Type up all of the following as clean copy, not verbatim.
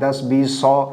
10, 20, 100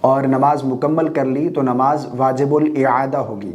اور نماز مکمل کر لی تو نماز واجب الاعادہ ہوگی۔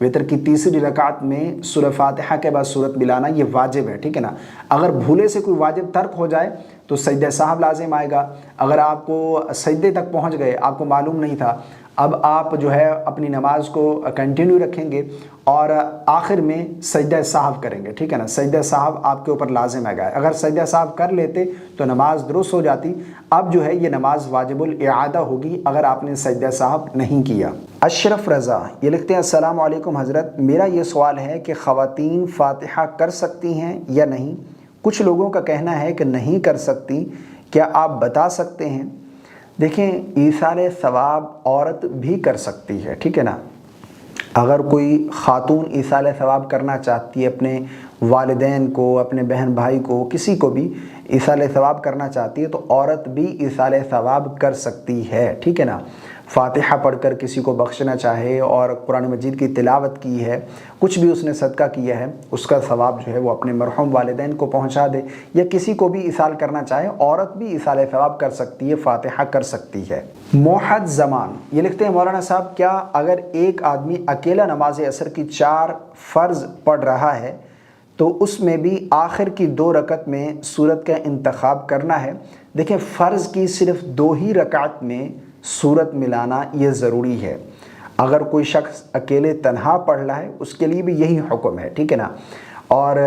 وتر کی تیسری رکعت میں سورہ فاتحہ کے بعد سورت ملانا یہ واجب ہے، ٹھیک ہے نا۔ اگر بھولے سے کوئی واجب ترک ہو جائے تو سجدہ سہو لازم آئے گا۔ اگر آپ کو سجدے تک پہنچ گئے، آپ کو معلوم نہیں تھا، اب آپ جو ہے اپنی نماز کو کنٹینیو رکھیں گے اور آخر میں سجدہ سہو کریں گے، ٹھیک ہے نا۔ سجدہ سہو آپ کے اوپر لازم آئے گا۔ اگر سجدہ سہو کر لیتے تو نماز درست ہو جاتی۔ اب جو ہے یہ نماز واجب الاعادہ ہوگی اگر آپ نے سجدہ سہو نہیں کیا۔ اشرف رضا یہ لکھتے ہیں السلام علیکم حضرت، میرا یہ سوال ہے کہ خواتین فاتحہ کر سکتی ہیں یا نہیں؟ کچھ لوگوں کا کہنا ہے کہ نہیں کر سکتی، کیا آپ بتا سکتے ہیں؟ دیکھیں، ایصال ثواب عورت بھی کر سکتی ہے، ٹھیک ہے نا۔ اگر کوئی خاتون ایصال ثواب کرنا چاہتی ہے، اپنے والدین کو، اپنے بہن بھائی کو، کسی کو بھی ایصال ثواب کرنا چاہتی ہے تو عورت بھی ایصال ثواب کر سکتی ہے، ٹھیک ہے نا۔ فاتحہ پڑھ کر کسی کو بخشنا چاہے اور قرآن مجید کی تلاوت کی ہے، کچھ بھی اس نے صدقہ کیا ہے، اس کا ثواب جو ہے وہ اپنے مرحوم والدین کو پہنچا دے، یا کسی کو بھی ایصال کرنا چاہے، عورت بھی ایصال ثواب کر سکتی ہے، فاتحہ کر سکتی ہے۔ موحد زمان یہ لکھتے ہیں مولانا صاحب، کیا اگر ایک آدمی اکیلا نماز عصر کی 4 فرض پڑھ رہا ہے تو اس میں بھی آخر کی 2 رکعت میں سورت کا انتخاب کرنا ہے؟ دیکھیں، فرض کی صرف 2 ہی رکعت میں سورت ملانا یہ ضروری ہے۔ اگر کوئی شخص اکیلے تنہا پڑھ رہا ہے اس کے لیے بھی یہی حکم ہے، ٹھیک ہے نا۔ اور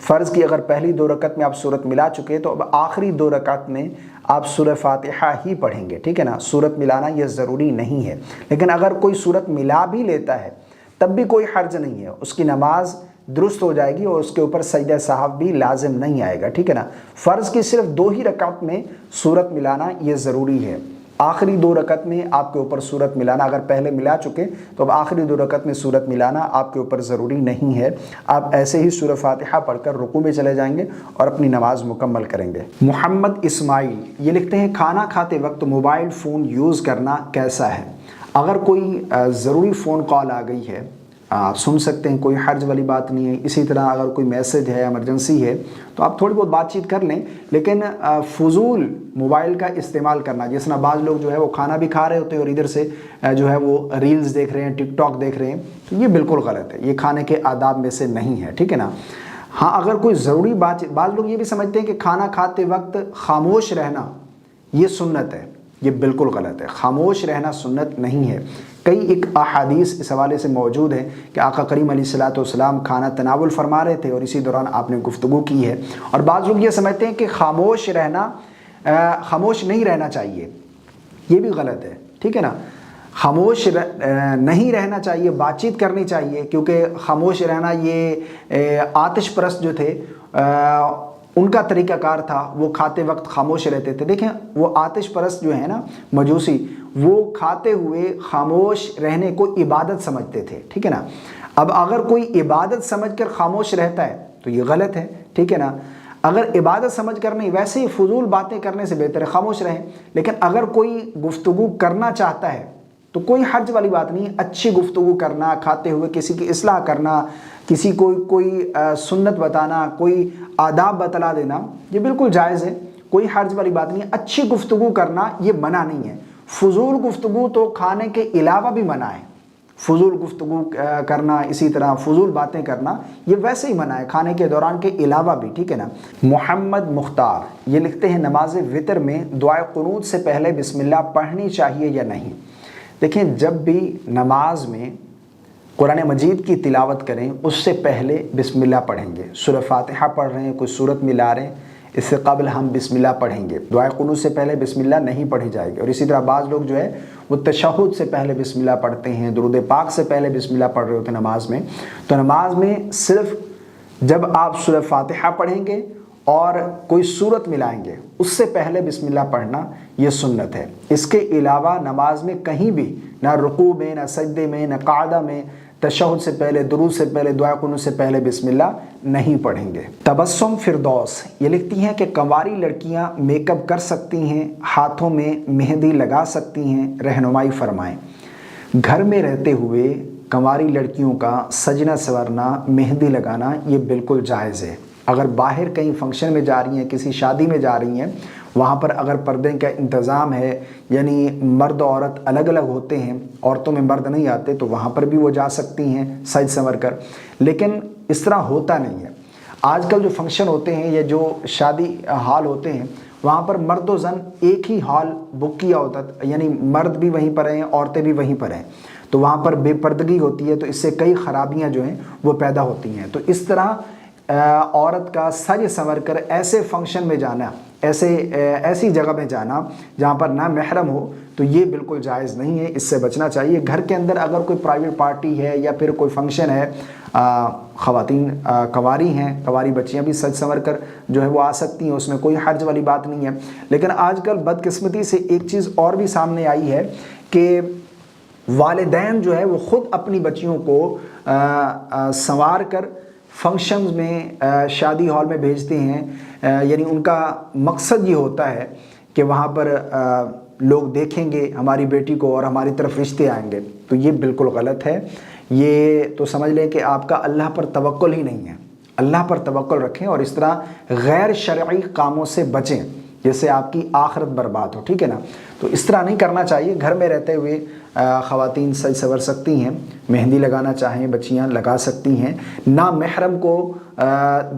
فرض کی اگر پہلی 2 رکعت میں آپ سورت ملا چکے تو اب آخری 2 رکعت میں آپ سورہ فاتحہ ہی پڑھیں گے، ٹھیک ہے نا۔ سورت ملانا یہ ضروری نہیں ہے، لیکن اگر کوئی سورت ملا بھی لیتا ہے تب بھی کوئی حرج نہیں ہے، اس کی نماز درست ہو جائے گی اور اس کے اوپر سجدہ سہو بھی لازم نہیں آئے گا، ٹھیک ہے نا۔ فرض کی صرف 2 ہی رکعت میں سورت ملانا یہ ضروری ہے۔ آخری 2 رکعت میں آپ کے اوپر سورت ملانا، اگر پہلے ملا چکے تو اب آخری 2 رکعت میں سورت ملانا آپ کے اوپر ضروری نہیں ہے۔ آپ ایسے ہی سورہ فاتحہ پڑھ کر رکوع میں چلے جائیں گے اور اپنی نماز مکمل کریں گے۔ محمد اسماعیل یہ لکھتے ہیں کھانا کھاتے وقت موبائل فون یوز کرنا کیسا ہے؟ اگر کوئی ضروری فون کال آ گئی ہے آپ سن سکتے ہیں، کوئی حرج والی بات نہیں ہے۔ اسی طرح اگر کوئی میسج ہے، ایمرجنسی ہے تو آپ تھوڑی بہت بات چیت کر لیں، لیکن فضول موبائل کا استعمال کرنا، جس طرح بعض لوگ جو ہے وہ کھانا بھی کھا رہے ہوتے ہیں اور ادھر سے جو ہے وہ ریلز دیکھ رہے ہیں، ٹک ٹاک دیکھ رہے ہیں، تو یہ بالکل غلط ہے، یہ کھانے کے آداب میں سے نہیں ہے، ٹھیک ہے نا۔ ہاں، اگر کوئی ضروری بات، بعض لوگ یہ بھی سمجھتے ہیں کہ کھانا کھاتے وقت خاموش رہنا یہ سنت ہے، یہ بالکل غلط ہے۔ خاموش رہنا سنت نہیں ہے۔ کئی ایک احادیث اس حوالے سے موجود ہیں کہ آقا کریم علیہ الصلوۃ والسلام کھانا تناول فرما رہے تھے اور اسی دوران آپ نے گفتگو کی ہے، اور بعض لوگ یہ سمجھتے ہیں کہ خاموش نہیں رہنا چاہیے، یہ بھی غلط ہے، ٹھیک ہے نا۔ خاموش نہیں رہنا چاہیے، بات چیت کرنی چاہیے، کیونکہ خاموش رہنا یہ آتش پرست جو تھے ان کا طریقہ کار تھا، وہ کھاتے وقت خاموش رہتے تھے۔ دیکھیں، وہ آتش پرست جو ہے نا، مجوسی، وہ کھاتے ہوئے خاموش رہنے کو عبادت سمجھتے تھے، ٹھیک ہے نا۔ اب اگر کوئی عبادت سمجھ کر خاموش رہتا ہے تو یہ غلط ہے، ٹھیک ہے نا۔ اگر عبادت سمجھ کر نہیں، ویسے ہی فضول باتیں کرنے سے بہتر ہے خاموش رہیں، لیکن اگر کوئی گفتگو کرنا چاہتا ہے تو کوئی حرج والی بات نہیں، اچھی گفتگو کرنا، کھاتے ہوئے کسی کی اصلاح کرنا، کسی کو کوئی سنت بتانا، کوئی آداب بتلا دینا، یہ بالکل جائز ہے، کوئی حرج والی بات نہیں ہے۔ اچھی گفتگو کرنا یہ منع نہیں ہے، فضول گفتگو تو کھانے کے علاوہ بھی منع ہے۔ فضول گفتگو کرنا، اسی طرح فضول باتیں کرنا یہ ویسے ہی منع ہے، کھانے کے دوران کے علاوہ بھی، ٹھیک ہے نا۔ محمد مختار یہ لکھتے ہیں نماز وتر میں دعائے قنوت سے پہلے بسم اللہ پڑھنی چاہیے یا نہیں؟ دیکھیں، جب بھی نماز میں قرآن مجید کی تلاوت کریں اس سے پہلے بسم اللہ پڑھیں گے۔ سورہ فاتحہ پڑھ رہے ہیں، کوئی سورت ملا رہے ہیں، اس سے قبل ہم بسم اللہ پڑھیں گے۔ دعائے قنوت سے پہلے بسم اللہ نہیں پڑھی جائے گی۔ اور اسی طرح بعض لوگ جو ہے وہ تشہد سے پہلے بسم اللہ پڑھتے ہیں، درود پاک سے پہلے بسم اللہ پڑھ رہے ہوتے ہیں نماز میں۔ تو نماز میں صرف جب آپ سورہ فاتحہ پڑھیں گے اور کوئی سورت ملائیں گے اس سے پہلے بسم اللہ پڑھنا یہ سنت ہے۔ اس کے علاوہ نماز میں کہیں بھی، نہ رکوع میں، نہ سجدے میں، نہ قعدہ میں، تشہد سے پہلے، درود سے پہلے، دعا قنوت سے پہلے بسم اللہ نہیں پڑھیں گے۔ تبسم فردوس یہ لکھتی ہیں کہ کنواری لڑکیاں میک اپ کر سکتی ہیں، ہاتھوں میں مہندی لگا سکتی ہیں، رہنمائی فرمائیں۔ گھر میں رہتے ہوئے کنواری لڑکیوں کا سجنا سنورنا، مہندی لگانا یہ بالکل جائز ہے۔ اگر باہر کہیں فنکشن میں جا رہی ہیں، کسی شادی میں جا رہی ہیں، وہاں پر اگر پردے کا انتظام ہے، یعنی مرد و عورت الگ الگ ہوتے ہیں، عورتوں میں مرد نہیں آتے، تو وہاں پر بھی وہ جا سکتی ہیں سج سنور کر۔ لیکن اس طرح ہوتا نہیں ہے۔ آج کل جو فنکشن ہوتے ہیں یا جو شادی ہال ہوتے ہیں، وہاں پر مرد و زن ایک ہی ہال بک کیا ہوتا ہے، یعنی مرد بھی وہیں پر ہیں، عورتیں بھی وہیں پر ہیں، تو وہاں پر بے پردگی ہوتی ہے، تو اس سے کئی خرابیاں جو ہیں وہ پیدا ہوتی ہیں۔ تو اس طرح عورت کا سج سنور کر ایسے فنکشن میں جانا، ایسی جگہ میں جانا جہاں پر نہ محرم ہو، تو یہ بالکل جائز نہیں ہے، اس سے بچنا چاہیے۔ گھر کے اندر اگر کوئی پرائیویٹ پارٹی ہے یا پھر کوئی فنکشن ہے، خواتین کنواری ہیں، کنواری بچیاں بھی سج سنور کر جو ہے وہ آ سکتی ہیں، اس میں کوئی حرج والی بات نہیں ہے۔ لیکن آج کل بدقسمتی سے ایک چیز اور بھی سامنے آئی ہے کہ والدین جو ہے وہ خود اپنی بچیوں کو سنوار کر فنکشنز میں، شادی ہال میں بھیجتے ہیں، یعنی ان کا مقصد یہ ہوتا ہے کہ وہاں پر لوگ دیکھیں گے ہماری بیٹی کو اور ہماری طرف رشتے آئیں گے، تو یہ بالکل غلط ہے۔ یہ تو سمجھ لیں کہ آپ کا اللہ پر توکل ہی نہیں ہے۔ اللہ پر توکل رکھیں اور اس طرح غیر شرعی کاموں سے بچیں جس سے آپ کی آخرت برباد ہو، ٹھیک ہے نا؟ تو اس طرح نہیں کرنا چاہیے۔ گھر میں رہتے ہوئے خواتین سج سنور سکتی ہیں، مہندی لگانا چاہیں بچیاں لگا سکتی ہیں، نہ محرم کو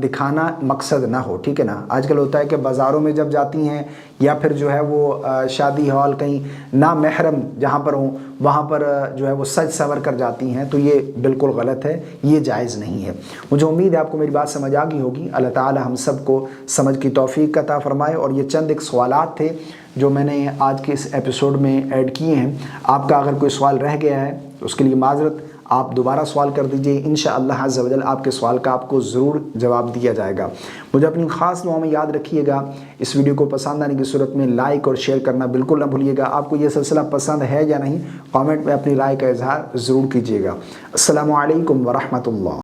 دکھانا مقصد نہ ہو، ٹھیک ہے نا؟ آج کل ہوتا ہے کہ بازاروں میں جب جاتی ہیں یا پھر جو ہے وہ شادی ہال کہیں نہ محرم جہاں پر ہوں وہاں پر جو ہے وہ سج سنور کر جاتی ہیں، تو یہ بالکل غلط ہے، یہ جائز نہیں ہے۔ مجھے امید ہے آپ کو میری بات سمجھ آ گئی ہوگی۔ اللہ تعالی ہم سب کو سمجھ کی توفیق عطا فرمائے۔ اور یہ چند ایک سوالات تھے جو میں نے آج کے اس ایپیسوڈ میں ایڈ کیے ہیں۔ آپ کا اگر کوئی سوال رہ گیا ہے تو اس کے لیے معذرت، آپ دوبارہ سوال کر دیجئے، انشاءاللہ عز و جل آپ کے سوال کا آپ کو ضرور جواب دیا جائے گا۔ مجھے اپنی خاص دعاؤں میں یاد رکھیے گا۔ اس ویڈیو کو پسند آنے کی صورت میں لائک اور شیئر کرنا بالکل نہ بھولیے گا۔ آپ کو یہ سلسلہ پسند ہے یا نہیں، کامنٹ میں اپنی رائے کا اظہار ضرور کیجیے گا۔ السلام علیکم ورحمۃ اللہ۔